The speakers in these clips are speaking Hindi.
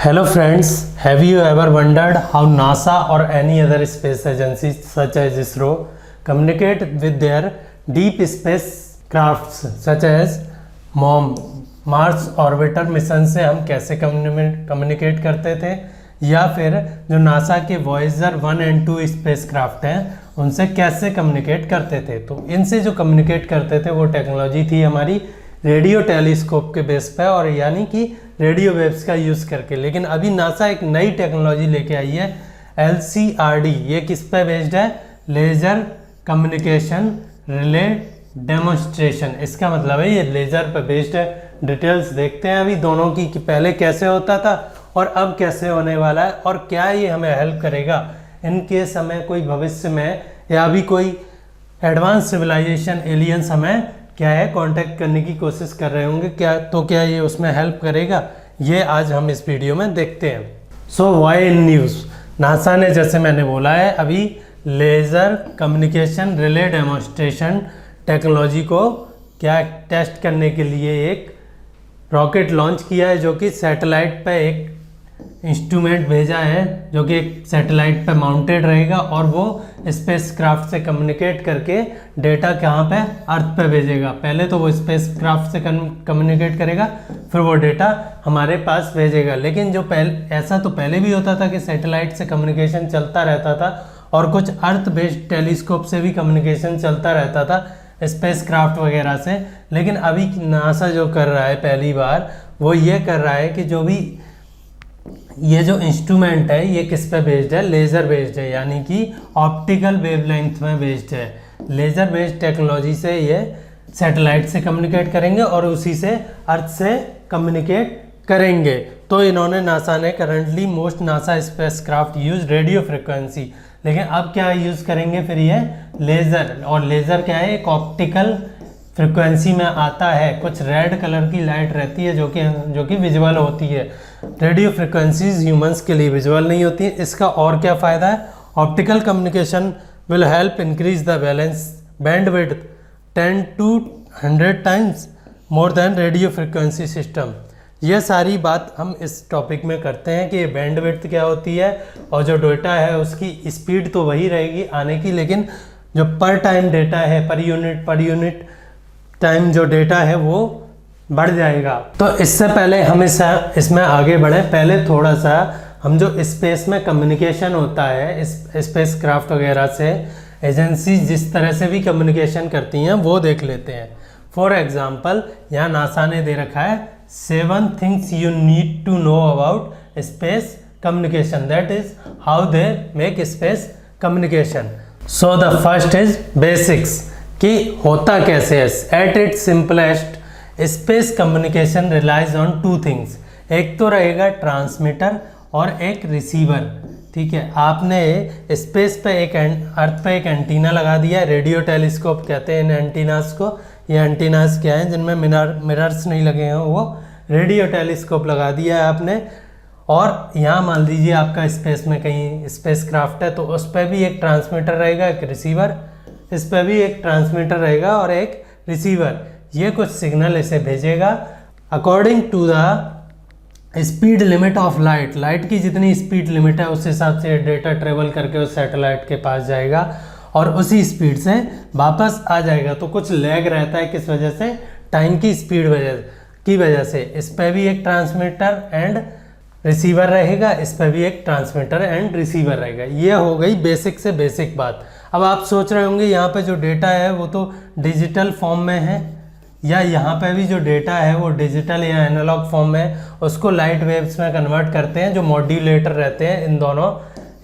Hello friends, have you ever wondered how NASA or any other space agency such as ISRO communicate with their deep space crafts such as MOM, Mars orbiter mission से हम कैसे कम्युनिकेट करते थे, या फिर जो नासा के वॉयेजर 1 एंड 2 स्पेस क्राफ्ट हैं उनसे कैसे कम्युनिकेट करते थे। तो इनसे जो कम्युनिकेट करते थे वो टेक्नोलॉजी थी हमारी रेडियो टेलीस्कोप के बेस पे, और यानी कि रेडियो वेव्स का यूज़ करके। लेकिन अभी नासा एक नई टेक्नोलॉजी लेके आई है LCRD। ये किस पे बेस्ड है? Laser communication relay demonstration. इसका मतलब है ये लेज़र पे बेस्ड है। डिटेल्स देखते हैं अभी दोनों की कि पहले कैसे होता था और अब कैसे होने वाला है, और क्या ये हमें हेल्प करेगा इन केस हमें कोई भविष्य में या अभी कोई एडवांस सिविलाइजेशन एलियंस हमें क्या है कांटेक्ट करने की कोशिश कर रहे होंगे, क्या ये उसमें हेल्प करेगा, ये आज हम इस वीडियो में देखते हैं। सो वाई इन न्यूज़, नासा ने जैसे मैंने बोला है अभी laser communication relay demonstration technology को क्या टेस्ट करने के लिए एक रॉकेट लॉन्च किया है, जो कि सैटेलाइट पे एक इंस्ट्रूमेंट भेजा है जो कि एक सैटेलाइट पे माउंटेड रहेगा, और वो स्पेस क्राफ्ट से कम्युनिकेट करके डेटा कहाँ पे अर्थ पे भेजेगा। पहले तो वो स्पेस क्राफ्ट से कम्युनिकेट करेगा, फिर वो डेटा हमारे पास भेजेगा। लेकिन जो ऐसा तो पहले भी होता था कि सैटेलाइट से कम्युनिकेशन चलता रहता था, और कुछ अर्थ बेस्ड टेलीस्कोप से भी कम्युनिकेशन चलता रहता था स्पेस क्राफ्ट वगैरह से। लेकिन अभी नासा जो कर रहा है पहली बार, वो ये कर रहा है कि जो भी ये जो इंस्ट्रूमेंट है ये किस पे बेस्ड है? लेज़र बेस्ड है, यानी कि ऑप्टिकल वेवलेंथ में बेस्ड है। लेज़र बेस्ड टेक्नोलॉजी से ये सैटेलाइट से कम्युनिकेट करेंगे और उसी से अर्थ से कम्युनिकेट करेंगे। तो इन्होंने नासा ने currently most NASA space craft use radio frequency, लेकिन अब क्या यूज़ करेंगे फिर ये लेज़र। और लेज़र क्या है? एक ऑप्टिकल फ्रिक्वेंसी में आता है, कुछ रेड कलर की लाइट रहती है जो कि विजुअल होती है। रेडियो फ्रिक्वेंसीज ह्यूमंस के लिए विजुअल नहीं होती है। इसका और क्या फ़ायदा है? Optical communication will help increase the balance bandwidth 10 to 100 times more than radio frequency system. यह सारी बात हम इस टॉपिक में करते हैं कि ये बैंडविड्थ क्या होती है, और जो डेटा है उसकी स्पीड तो वही रहेगी आने की, लेकिन जो पर टाइम डेटा है, पर यूनिट टाइम जो डेटा है वो बढ़ जाएगा। तो इससे पहले हम इसमें आगे बढ़ें, पहले थोड़ा सा हम जो स्पेस में कम्युनिकेशन होता है इस स्पेस क्राफ्ट वगैरह से एजेंसी जिस तरह से भी कम्युनिकेशन करती हैं वो देख लेते हैं। फॉर एग्जाम्पल यहाँ नासा ने दे रखा है 7 things you need to know about space communication, that is how they make space communication. So the first is basics, कि होता कैसे है। At its simplest space communication relies on 2 things, एक तो रहेगा ट्रांसमीटर और एक रिसीवर। ठीक है, आपने स्पेस पे अर्थ पे एक एंटीना लगा दिया है, रेडियो टेलीस्कोप कहते हैं इन एंटीनास को। ये एंटीनास क्या हैं? जिनमें मिरर्स नहीं लगे हैं, वो रेडियो टेलीस्कोप लगा दिया है आपने। और यहाँ मान लीजिए आपका स्पेस में कहीं स्पेस क्राफ्ट है, तो उस पर भी एक ट्रांसमीटर रहेगा, एक रिसीवर, इस पर भी एक ट्रांसमीटर रहेगा और एक रिसीवर। ये कुछ सिग्नल इसे भेजेगा according to the speed limit of light की जितनी स्पीड लिमिट है उस हिसाब से डेटा ट्रेवल करके उस सैटेलाइट के पास जाएगा और उसी स्पीड से वापस आ जाएगा। तो कुछ लैग रहता है, किस वजह से? टाइम की स्पीड की वजह से। इस पर भी एक ट्रांसमीटर एंड रिसीवर रहेगा, इस पर भी एक ट्रांसमीटर एंड रिसीवर रहेगा। ये हो गई बेसिक से बेसिक बात। अब आप सोच रहे होंगे यहाँ पे जो डेटा है वो तो डिजिटल फॉर्म में है, या यहाँ पे भी जो डेटा है वो डिजिटल या एनालॉग फॉर्म में है, उसको लाइट वेव्स में कन्वर्ट करते हैं जो मॉड्यूलेटर रहते हैं इन दोनों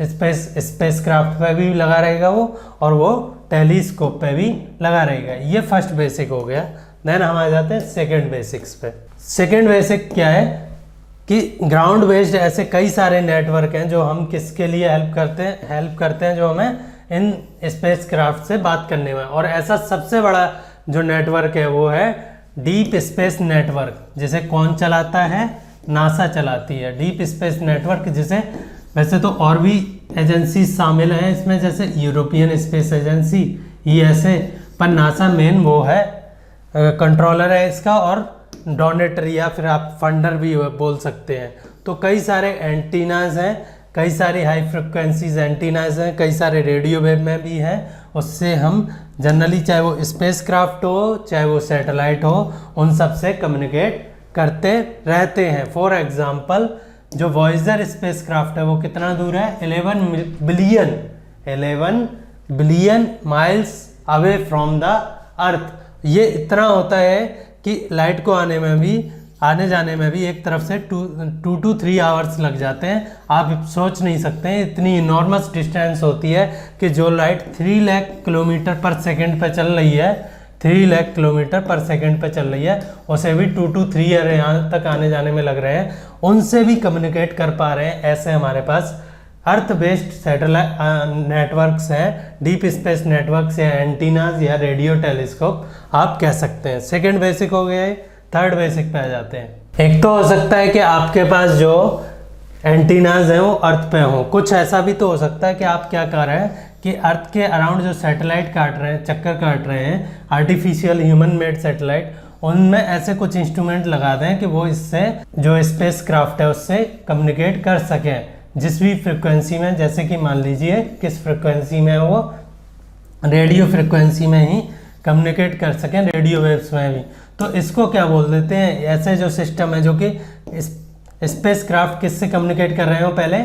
स्पेस क्राफ्ट पे भी लगा रहेगा वो, और वो टेलीस्कोप पे भी लगा रहेगा। ये फर्स्ट बेसिक हो गया। देन हम आ जाते हैं सेकेंड बेसिक्स पे। सेकेंड बेसिक क्या है कि ग्राउंड बेस्ड ऐसे कई सारे नेटवर्क हैं जो हम किसके लिए हेल्प करते हैं जो हमें इन स्पेस क्राफ्ट से बात करने में। और ऐसा सबसे बड़ा जो नेटवर्क है वो है डीप स्पेस नेटवर्क, जिसे कौन चलाता है? नासा चलाती है डीप स्पेस नेटवर्क, जिसे वैसे तो और भी एजेंसी शामिल हैं इसमें, जैसे यूरोपियन स्पेस एजेंसी ESA, पर नासा मेन वो है, कंट्रोलर है इसका, और डोनेटर या फिर आप फंडर भी बोल सकते हैं। तो तो कई सारे एंटीनाज हैं, कई सारी हाई फ्रिक्वेंसीज एंटीनाज हैं, कई सारे रेडियो वेव में भी हैं। उससे हम जनरली चाहे वो स्पेसक्राफ्ट हो चाहे वो सैटेलाइट हो, उन सब से कम्युनिकेट करते रहते हैं। फॉर एग्जांपल जो वॉयेजर स्पेसक्राफ्ट है वो कितना दूर है, 11 billion miles away from the earth. ये इतना होता है कि लाइट को आने जाने में भी एक तरफ से 2 to 3 आवर्स लग जाते हैं। आप सोच नहीं सकते हैं, इतनी इनॉर्मस डिस्टेंस होती है कि जो लाइट 3 लाख किलोमीटर पर सेकंड पे चल रही है, 3 लाख किलोमीटर पर सेकंड पे चल रही है, उसे भी 2 to 3 ईयर यहाँ तक आने जाने में लग रहे हैं, उनसे भी कम्युनिकेट कर पा रहे हैं। ऐसे हमारे पास अर्थ बेस्ड सैटेलाइट नेटवर्क्स हैं, डीप स्पेस नेटवर्क्स या एंटीनाज या रेडियो टेलीस्कोप आप कह सकते हैं। सेकंड बेसिक हो गया है, थर्ड बेसिक पे आ जाते हैं। एक तो हो सकता है कि आपके पास जो एंटीनाज हैं वो अर्थ पे हों, कुछ ऐसा भी तो हो सकता है कि आप क्या कर रहे हैं कि अर्थ के अराउंड जो सैटेलाइट काट रहे हैं, चक्कर काट रहे हैं, आर्टिफिशियल ह्यूमन मेड सैटेलाइट, उनमें ऐसे कुछ इंस्ट्रूमेंट लगा दें कि वो इससे जो स्पेस क्राफ्ट है उससे कम्युनिकेट कर सकें जिस भी फ्रिक्वेंसी में। जैसे कि मान लीजिए किस फ्रिक्वेंसी में, वो रेडियो फ्रिक्वेंसी में ही कम्युनिकेट कर सकें, रेडियो वेव्स में भी। तो इसको क्या बोल देते हैं, ऐसे जो सिस्टम है जो कि स्पेस क्राफ्ट किससे कम्युनिकेट कर रहे हो, पहले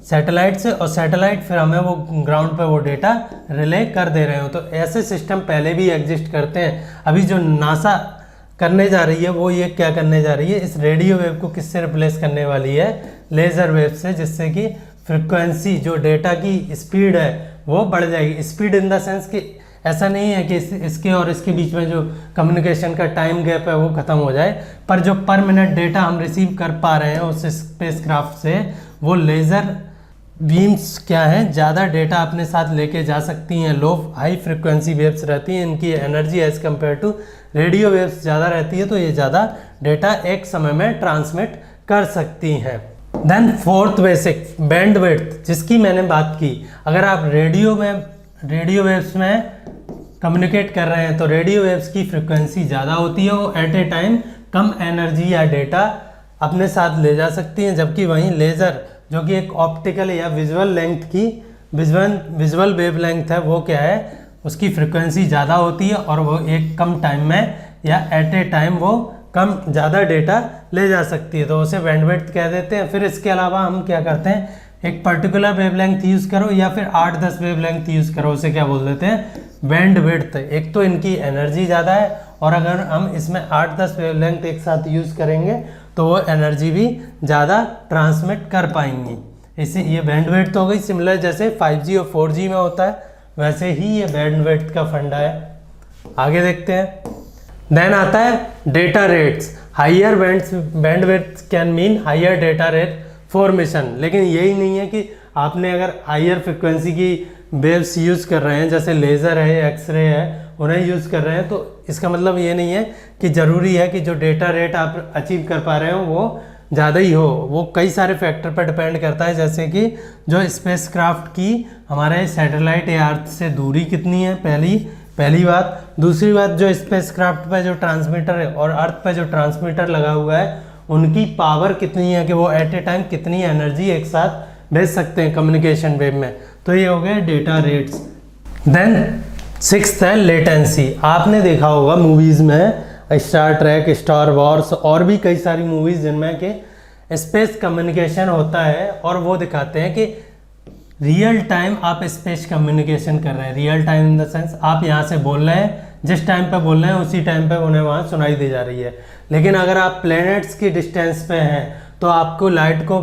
सैटेलाइट से, और सैटेलाइट फिर हमें वो ग्राउंड पे वो डेटा रिले कर दे रहे हो। तो ऐसे सिस्टम पहले भी एग्जिस्ट करते हैं। अभी जो नासा करने जा रही है वो ये क्या करने जा रही है, इस रेडियो वेव को किससे रिप्लेस करने वाली है, लेज़र वेव से, जिससे कि फ्रिक्वेंसी जो डेटा की स्पीड है वो बढ़ जाएगी। स्पीड इन द सेंस कि ऐसा नहीं है कि इसके और इसके बीच में जो कम्युनिकेशन का टाइम गैप है वो ख़त्म हो जाए, पर जो पर मिनट डेटा हम रिसीव कर पा रहे हैं उस स्पेसक्राफ्ट से, वो लेज़र बीम्स क्या हैं, ज़्यादा डेटा अपने साथ लेके जा सकती हैं। लो हाई फ्रिक्वेंसी वेव्स रहती हैं, इनकी energy as compared to radio waves ज़्यादा रहती है, तो ये ज़्यादा डेटा एक समय में ट्रांसमिट कर सकती हैं। देन फोर्थ बेसिक, बैंडविड्थ, जिसकी मैंने बात की। अगर आप रेडियो वेव्स में कम्युनिकेट कर रहे हैं तो रेडियो वेव्स की फ्रिक्वेंसी ज़्यादा होती है, वो एट ए टाइम कम एनर्जी या डेटा अपने साथ ले जा सकती हैं, जबकि वहीं लेज़र जो कि एक ऑप्टिकल या विजुअल वेव लेंथ है, वो क्या है, उसकी फ्रिक्वेंसी ज़्यादा होती है और वो एक कम टाइम में या एट ए टाइम वो कम ज़्यादा डेटा ले जा सकती है, तो उसे बैंडविड्थ कह देते हैं। फिर इसके अलावा हम क्या करते हैं, एक पर्टिकुलर वेवलेंथ यूज़ करो या फिर 8-10 वेवलेंथ यूज़ करो, उसे क्या बोल देते हैं, बैंडविड्थ। एक तो इनकी एनर्जी ज़्यादा है, और अगर हम इसमें 8-10 वेवलेंथ एक साथ यूज़ करेंगे तो वो एनर्जी भी ज़्यादा ट्रांसमिट कर पाएंगी। इसे ये बैंडविड्थ हो गई। सिमिलर जैसे 5G और 4G में होता है, वैसे ही ये बैंडविड्थ का फंडा है। आगे देखते हैं। देन आता है data rates. Higher bandwidth can mean higher data rate for mission. लेकिन यही नहीं है कि आपने अगर हायर फ्रिक्वेंसी की वेव्स यूज़ कर रहे हैं, जैसे लेज़र है, एक्सरे है, उन्हें यूज़ कर रहे हैं, तो इसका मतलब ये नहीं है कि ज़रूरी है कि जो डेटा रेट आप अचीव कर पा रहे हो वो ज़्यादा ही हो। वो कई सारे फैक्टर पर डिपेंड करता है, जैसे कि जो स्पेसक्राफ्ट की हमारे सैटेलाइट या अर्थ से दूरी कितनी है, पहली बात। दूसरी बात, जो स्पेसक्राफ्ट पे जो ट्रांसमीटर है और अर्थ पे जो ट्रांसमीटर लगा हुआ है, उनकी पावर कितनी है कि वो एट ए टाइम कितनी एनर्जी एक साथ भेज सकते हैं कम्युनिकेशन वेव में। तो ये हो गए डेटा रेट्स। देन सिक्स्थ है लेटेंसी। आपने देखा होगा मूवीज़ में, स्टार ट्रैक, स्टार वॉर्स और भी कई सारी मूवीज़ जिनमें कि स्पेस कम्युनिकेशन होता है, और वो दिखाते हैं कि रियल टाइम आप स्पेस कम्युनिकेशन कर रहे हैं। Real time in the sense आप यहाँ से बोल रहे हैं, जिस टाइम पे बोल रहे हैं उसी टाइम पे उन्हें वहाँ सुनाई दी जा रही है। लेकिन अगर आप प्लैनेट्स की डिस्टेंस पे हैं तो आपको लाइट को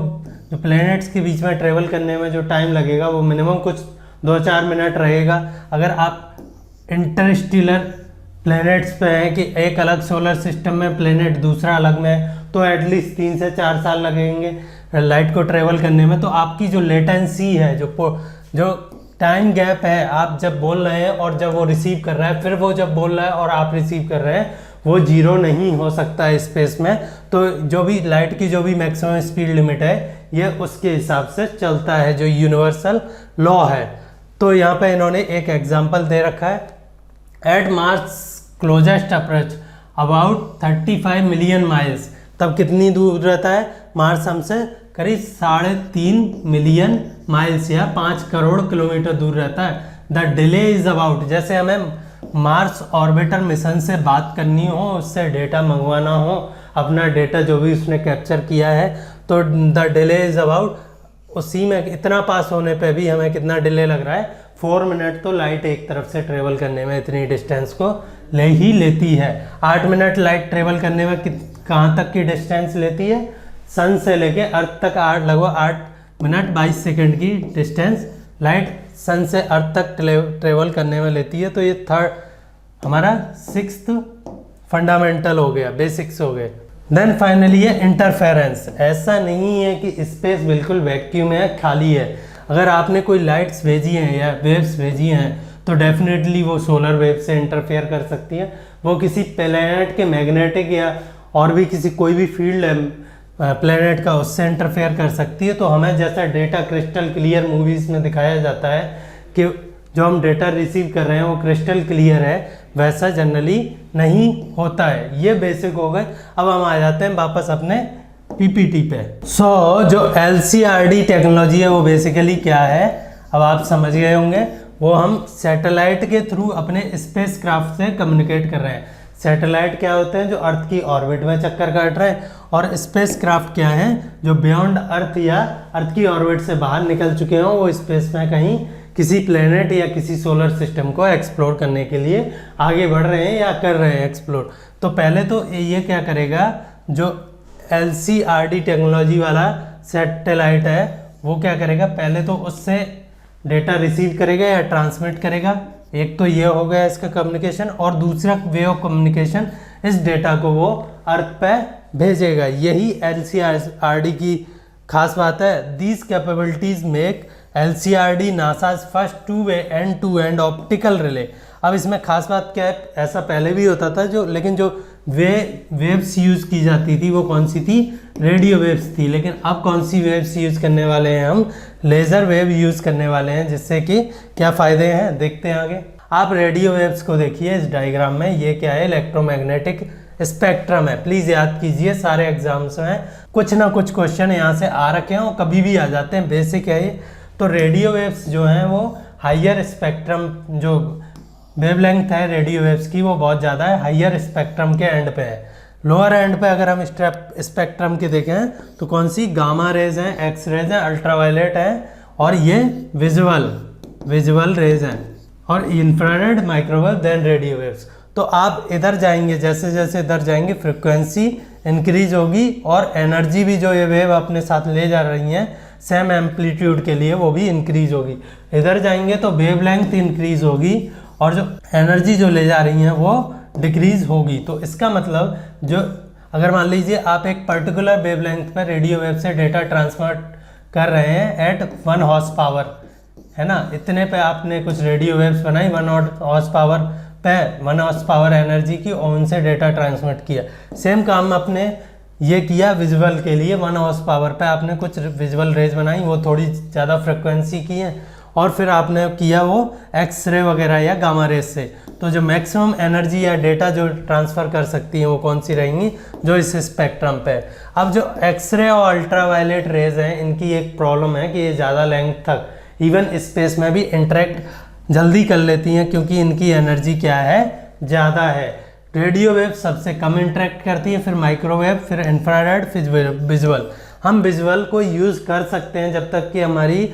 जो प्लैनेट्स के बीच में ट्रेवल करने में जो टाइम लगेगा वो मिनिमम कुछ 2-4 मिनट रहेगा। अगर आप इंटरस्टेलर प्लैनेट्स पे हैं कि एक अलग सोलर सिस्टम में प्लैनेट दूसरा अलग में, तो एटलीस्ट 3 से 4 साल लगेंगे लाइट को ट्रेवल करने में। तो आपकी जो लेटेंसी है, जो टाइम गैप है, आप जब बोल रहे हैं और जब वो रिसीव कर रहा है, फिर वो जब बोल रहा है और आप रिसीव कर रहे हैं, वो जीरो नहीं हो सकता है स्पेस में। तो जो भी लाइट की जो भी मैक्सिमम स्पीड लिमिट है, ये उसके हिसाब से चलता है, जो यूनिवर्सल लॉ है। तो यहाँ पे इन्होंने एक एग्जांपल दे रखा है। At Mars closest approach about 35 million miles. तब कितनी दूर रहता है, मार्स हमसे करीब 3.5 मिलियन माइल्स या 5 करोड़ किलोमीटर दूर रहता है। द डिले इज अबाउट, जैसे हमें मार्स ऑर्बिटर मिशन से बात करनी हो, उससे डेटा मंगवाना हो, अपना डेटा जो भी उसने कैप्चर किया है, तो द डिले इज अबाउट, उसी में इतना पास होने पे भी हमें कितना डिले लग रहा है, 4 मिनट तो लाइट एक तरफ से ट्रेवल करने में इतनी डिस्टेंस को ले ही लेती है। 8 मिनट लाइट ट्रेवल करने में कहाँ तक की डिस्टेंस लेती है, सन से लेके अर्थ तक लगभग 8 मिनट 22 सेकेंड की डिस्टेंस लाइट सन से अर्थ तक ट्रेवल करने में लेती है। तो ये हमारा 6th फंडामेंटल हो गया, बेसिक्स हो गए। देन फाइनली है इंटरफेरेंस। ऐसा नहीं है कि स्पेस बिल्कुल वैक्यूम है, खाली है। अगर आपने कोई लाइट्स भेजी हैं या वेव्स भेजी हैं तो डेफिनेटली वो सोलर वेव से इंटरफेयर कर सकती है। वो किसी प्लैनेट के मैग्नेटिक या और भी किसी कोई भी फील्ड है प्लैनेट का, उससे इंटरफेयर कर सकती है। तो हमें जैसा डेटा क्रिस्टल क्लियर मूवीज़ में दिखाया जाता है कि जो हम डेटा रिसीव कर रहे हैं वो क्रिस्टल क्लियर है, वैसा जनरली नहीं होता है। ये बेसिक हो गए। अब हम आ जाते हैं वापस अपने पीपीटी पे। जो LCRD टेक्नोलॉजी है वो बेसिकली क्या है, अब आप समझ गए होंगे। वो हम सैटेलाइट के थ्रू अपने स्पेस क्राफ्ट से कम्युनिकेट कर रहे हैं। सैटेलाइट क्या होते हैं, जो अर्थ की ऑर्बिट में चक्कर काट रहे हैं, और स्पेस क्राफ्ट क्या है, जो बियॉन्ड अर्थ या अर्थ की ऑर्बिट से बाहर निकल चुके हों, वो स्पेस में कहीं किसी प्लेनेट या किसी सोलर सिस्टम को एक्सप्लोर करने के लिए आगे बढ़ रहे हैं या कर रहे हैं एक्सप्लोर। तो पहले तो ये क्या करेगा, जो LCRD टेक्नोलॉजी वाला सैटेलाइट है वो क्या करेगा, पहले तो उससे डेटा रिसीव करेगा या ट्रांसमिट करेगा। एक तो ये हो गया इसका कम्युनिकेशन, और दूसरा वे ऑफ कम्युनिकेशन, इस डेटा को वो अर्थ पे भेजेगा। यही LCRD की खास बात है। These capabilities make LCRD NASA's first two way end to end optical relay. अब इसमें खास बात क्या है, ऐसा पहले भी होता था लेकिन जो वेव्स यूज़ की जाती थी वो कौन सी थी, रेडियो वेव्स थी। लेकिन अब कौन सी वेव्स यूज़ करने वाले हैं हम, लेज़र वेव यूज़ करने वाले हैं। जिससे कि क्या फ़ायदे हैं देखते हैं आगे। आप रेडियो वेव्स को देखिए इस डायग्राम में, ये क्या है, इलेक्ट्रोमैग्नेटिक स्पेक्ट्रम है। प्लीज़ याद कीजिए, सारे एग्जाम्स में कुछ ना कुछ क्वेश्चन यहाँ से आ रखे हैं और कभी भी आ जाते हैं, बेसिक है ये। तो रेडियो वेव्स जो हैं वो हाइयर स्पेक्ट्रम, जो वेवलेंथ है रेडियो वेव्स की वो बहुत ज़्यादा है, हाइयर स्पेक्ट्रम के एंड पे है। लोअर एंड पे अगर हम स्पेक्ट्रम के देखें तो कौन सी, गामा रेज हैं, एक्स रेज हैं, अल्ट्रावायलेट हैं, और ये विजुअल रेज हैं, और infrared, microwave, then radio waves. तो आप इधर जाएंगे, जैसे जैसे इधर जाएंगे फ्रिक्वेंसी इंक्रीज होगी, और एनर्जी भी जो ये वेव अपने साथ ले जा रही हैं सेम एम्पलीट्यूड के लिए वो भी इंक्रीज होगी। इधर जाएंगे तो वेवलेंथ इंक्रीज होगी, और जो एनर्जी जो ले जा रही हैं वो डिक्रीज होगी। तो इसका मतलब जो अगर मान लीजिए आप एक पर्टिकुलर वेवलेंथ पर रेडियो वेव से डेटा ट्रांसफर कर रहे हैं एट 1 हॉर्स पावर, है ना, इतने पे आपने कुछ रेडियो वेव्स बनाई 1 हॉर्स पावर पे, 1 हॉर्स पावर एनर्जी की, और उनसे डेटा ट्रांसमिट किया। सेम काम आपने ये किया विजुअल के लिए, 1 हॉर्स पावर पे आपने कुछ विजुअल रेज बनाई, वो थोड़ी ज़्यादा फ्रिक्वेंसी की है, और फिर आपने किया वो एक्सरे वगैरह या गामा रेज से। तो जो मैक्सिमम एनर्जी या डेटा जो ट्रांसफ़र कर सकती हैं वो कौन सी रहेंगी, जो इस स्पेक्ट्रम पे। अब जो एक्सरे और अल्ट्रावायलेट रेज हैं, इनकी एक प्रॉब्लम है कि ये ज़्यादा लेंथ तक इवन स्पेस में भी इंटरेक्ट जल्दी कर लेती हैं, क्योंकि इनकी एनर्जी क्या है, ज़्यादा है। रेडियो वेव सबसे कम इंटरेक्ट करती है, फिर माइक्रोवेव, फिर इंफ्रारेड, फिर विजुअल। हम विजुअल को यूज़ कर सकते हैं जब तक कि हमारी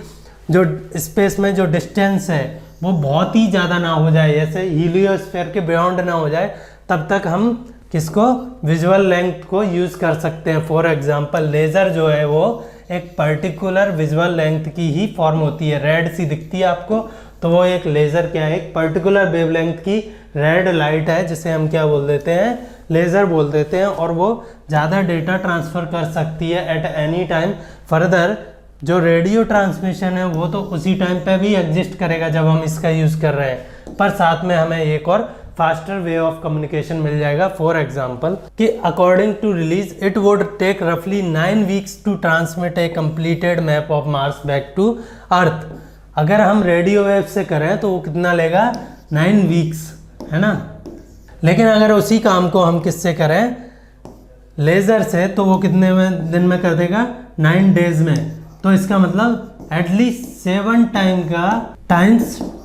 जो स्पेस में जो डिस्टेंस है वो बहुत ही ज़्यादा ना हो जाए, जैसे हीलियोस्फीयर के बियॉन्ड ना हो जाए, तब तक हम किसको, विजुअल लेंथ को यूज़ कर सकते हैं। फॉर एग्जांपल लेज़र जो है वो एक पर्टिकुलर विजुअल लेंथ की ही फॉर्म होती है, रेड सी दिखती है आपको, तो वो एक लेज़र क्या है, एक पर्टिकुलर वेवलेंथ की रेड लाइट है, जिसे हम क्या बोल देते हैं, लेज़र बोल देते हैं, और वो ज़्यादा डेटा ट्रांसफ़र कर सकती है एट एनी टाइम। फर्दर जो रेडियो ट्रांसमिशन है वो तो उसी टाइम पे भी एग्जिस्ट करेगा जब हम इसका यूज़ कर रहे हैं, पर साथ में हमें एक और फास्टर वे ऑफ कम्युनिकेशन मिल जाएगा। फॉर एग्जांपल कि according to release it would take रफली 9 weeks to transmit a completed map of Mars back to Earth. अगर हम रेडियो वेव से करें तो वो कितना लेगा, 9 वीक्स, है ना। लेकिन अगर उसी काम को हम किससे करें, लेज़र से तो वो कितने दिन में कर देगा, 9 डेज में। तो इसका मतलब एटलीस्ट 7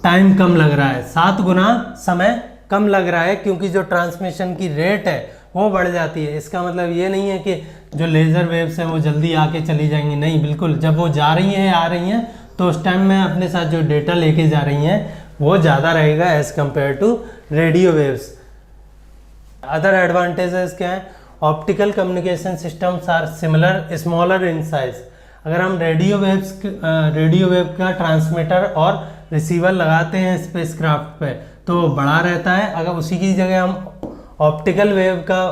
टाइम कम लग रहा है, 7 गुना समय कम लग रहा है, क्योंकि जो ट्रांसमिशन की रेट है वो बढ़ जाती है। इसका मतलब ये नहीं है कि जो लेज़र वेव्स हैं वो जल्दी आके चली जाएंगी, नहीं, बिल्कुल जब वो जा रही हैं आ रही हैं तो उस टाइम में अपने साथ जो डेटा लेके जा रही हैं वो ज़्यादा रहेगा as compared to radio waves. Other advantages क्या हैं? Optical communication systems are similar smaller in size. अगर हम रेडियो वेव का ट्रांसमीटर और रिसीवर लगाते हैं स्पेसक्राफ्ट पे तो बड़ा रहता है, अगर उसी की जगह हम ऑप्टिकल वेव का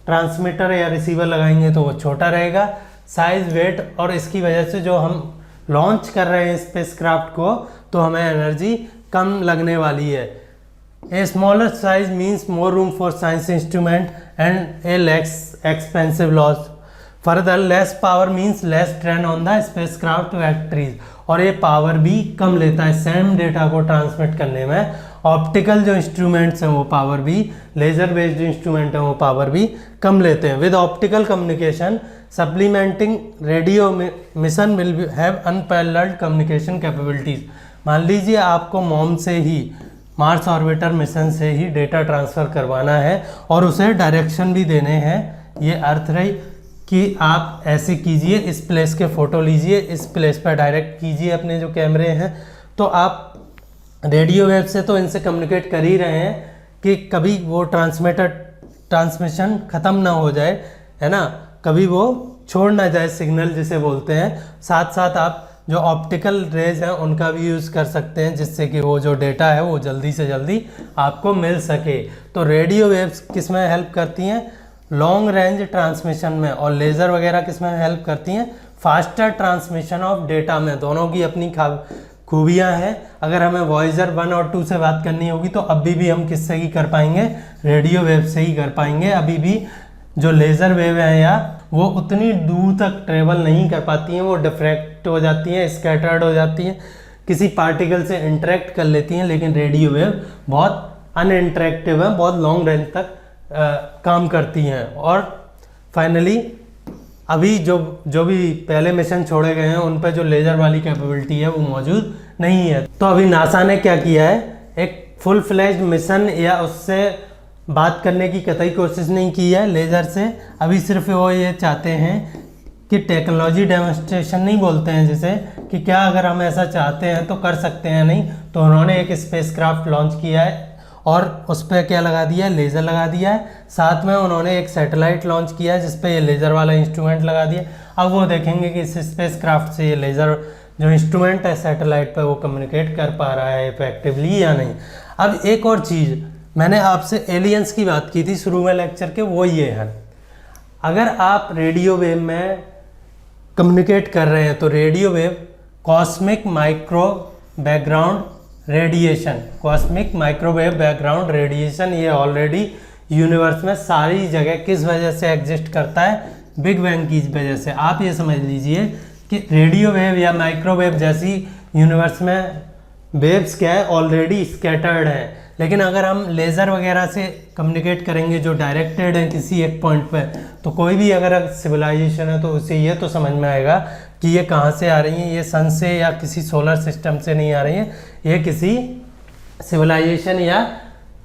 ट्रांसमीटर या रिसीवर लगाएंगे तो वो छोटा रहेगा। साइज, वेट और इसकी वजह से जो हम लॉन्च कर रहे हैं स्पेसक्राफ्ट को तो हमें एनर्जी कम लगने वाली है। A smaller size means more room for science instrument and a less expensive loss. Further less power means less strain on the spacecraft batteries, और ये पावर भी कम लेता है सेम डेटा को ट्रांसमिट करने में। ऑप्टिकल जो इंस्ट्रूमेंट्स हैं वो पावर भी, लेज़र बेस्ड इंस्ट्रूमेंट हैं वो पावर भी कम लेते हैं। With optical communication supplementing radio mission will have unparalleled communication capabilities. मान लीजिए आपको मॉम से ही, मार्स ऑर्बिटर मिशन से ही डेटा ट्रांसफ़र करवाना है और उसे डायरेक्शन भी देने हैं, ये अर्थ रही कि आप ऐसे कीजिए, इस प्लेस के फ़ोटो लीजिए, इस प्लेस पर डायरेक्ट कीजिए अपने जो कैमरे हैं। तो आप रेडियो वेव से तो इनसे कम्युनिकेट कर ही रहे हैं कि कभी वो ट्रांसमिशन ख़त्म ना हो जाए, है ना, कभी वो छोड़ ना जाए सिग्नल जिसे बोलते हैं। साथ साथ आप जो ऑप्टिकल रेज हैं उनका भी यूज़ कर सकते हैं जिससे कि वो जो डेटा है वो जल्दी से जल्दी आपको मिल सके। तो रेडियो वेव्स किस में हेल्प करती हैं? लॉन्ग रेंज ट्रांसमिशन में। और लेज़र वगैरह किस में हेल्प करती हैं? फास्टर ट्रांसमिशन ऑफ डेटा में। दोनों की अपनी खूबियाँ हैं। अगर हमें वॉइजर 1 और 2 से बात करनी होगी तो अभी भी हम किससे ही कर पाएंगे? रेडियो वेव से ही कर पाएंगे। अभी भी जो लेज़र वेव है या वो उतनी दूर तक ट्रेवल नहीं कर पाती हैं, वो डिफ्रैक्ट हो जाती हैं, स्कैटर्ड हो जाती हैं, किसी पार्टिकल से इंटरेक्ट कर लेती हैं। लेकिन रेडियो वेव बहुत अनइंटरेक्टिव है, बहुत लॉन्ग रेंज तक काम करती हैं। और फाइनली अभी जो भी पहले मिशन छोड़े गए हैं उन पर जो लेज़र वाली कैपेबिलिटी है वो मौजूद नहीं है। तो अभी नासा ने क्या किया है, एक फुल फ्लैश्ड मिशन या उससे बात करने की कतई कोशिश नहीं की है लेज़र से। अभी सिर्फ वो ये चाहते हैं कि टेक्नोलॉजी डेमोन्स्ट्रेशन नहीं बोलते हैं जिसे, कि क्या अगर हम ऐसा चाहते हैं तो कर सकते हैं नहीं। तो उन्होंने एक स्पेसक्राफ्ट लॉन्च किया है और उस पर क्या लगा दिया है? लेज़र लगा दिया है। साथ में उन्होंने एक सैटेलाइट लॉन्च किया है जिस पे ये लेज़र वाला इंस्ट्रूमेंट लगा दिया। अब वो देखेंगे कि इस स्पेसक्राफ्ट से ये लेज़र जो इंस्ट्रूमेंट है सैटेलाइट पे वो कम्युनिकेट कर पा रहा है इफेक्टिवली या नहीं। अब एक और चीज़, मैंने आपसे एलियंस की बात की थी शुरू में लेक्चर के, वो ये है, अगर आप रेडियो वेव में कम्युनिकेट कर रहे हैं तो radio wave cosmic micro background radiation, cosmic microwave background radiation, ये ऑलरेडी यूनिवर्स में सारी जगह किस वजह से एग्जिस्ट करता है? बिग बैंग की वजह से। आप ये समझ लीजिए कि रेडियो वेव या माइक्रोवेव जैसी यूनिवर्स में वेव्स क्या है? ऑलरेडी स्कैटर्ड है। लेकिन अगर हम लेज़र वगैरह से कम्युनिकेट करेंगे जो डायरेक्टेड है किसी एक पॉइंट पे, तो कोई भी अगर सिविलाइजेशन है तो उसे ये तो समझ में आएगा कि ये कहाँ से आ रही हैं, ये सन से या किसी सोलर सिस्टम से नहीं आ रही हैं, ये किसी सिविलाइजेशन या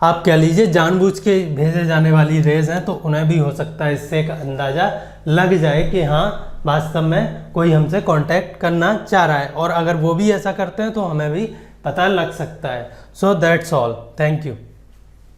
आप कह लीजिए जानबूझ के भेजे जाने वाली रेज हैं। तो उन्हें भी हो सकता है इससे एक अंदाज़ा लग जाए कि हाँ वास्तव में कोई हमसे कांटेक्ट करना चाह रहा है, और अगर वो भी ऐसा करते हैं तो हमें भी पता लग सकता है। So that's all, thank you.